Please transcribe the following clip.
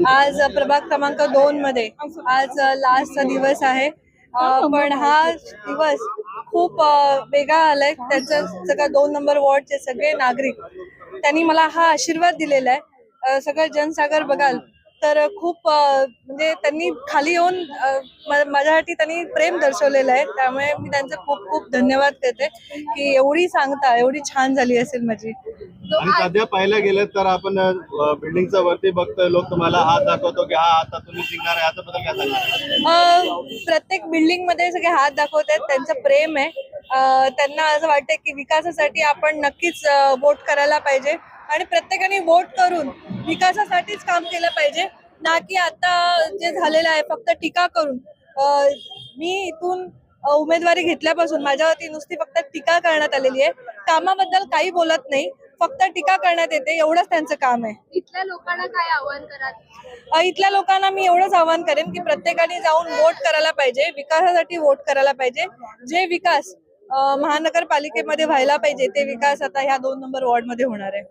आज प्रभाग क्रमांक 2 मध्ये आज लास्टचा दिवस आहे. पण हा दिवस खूप वेगळा आलाय. त्याचं सगळं 2 नंबर वॉर्डचे सगळे नागरिक त्यांनी मला हा आशीर्वाद दिलेला आहे. सगळं जनसागर बघाल तर खूप म्हणजे त्यांनी खाली येऊन माझ्यासाठी त्यांनी प्रेम दर्शवलेलं आहे. त्यामुळे मी त्यांचे खूप खूप धन्यवाद देते की एवढी सांगता एवढी छान झाली असेल माझी. आणि सध्या पाहायला गेलं तर आपण बिल्डिंगच्या वरती बघतोय, लोक तुम्हाला हात दाखवतो की हा आता तुम्ही जिंकणार आहे, याच्याबद्दल काय सांगणार? प्रत्येक बिल्डिंग मध्ये सगळे हात दाखवत आहेत. त्यांचं प्रेम आहे. त्यांना असं वाटतं की विकासासाठी आपण नक्कीच वोट करायला पाहिजे आणि प्रत्येकाने वोट करून विकासासाठीच काम केलं पाहिजे, ना की आता जे झालेलं आहे फक्त टीका करून. मी इथून उमेदवारी घेतल्यापासून माझ्यावरती नुसती फक्त टीका करण्यात आलेली आहे. कामाबद्दल काही बोलत नाही, फक्त टीका करण्यात येते. एवढंच त्यांचं काम आहे. इथल्या लोकांना काय आव्हान कराल? इथल्या लोकांना मी एवढंच आवाहन करेन की प्रत्येकाने जाऊन वोट करायला पाहिजे, विकासासाठी वोट करायला पाहिजे. जे विकास महानगरपालिकेमध्ये व्हायला पाहिजे ते विकास आता ह्या 2 नंबर वॉर्ड मध्ये होणार आहे.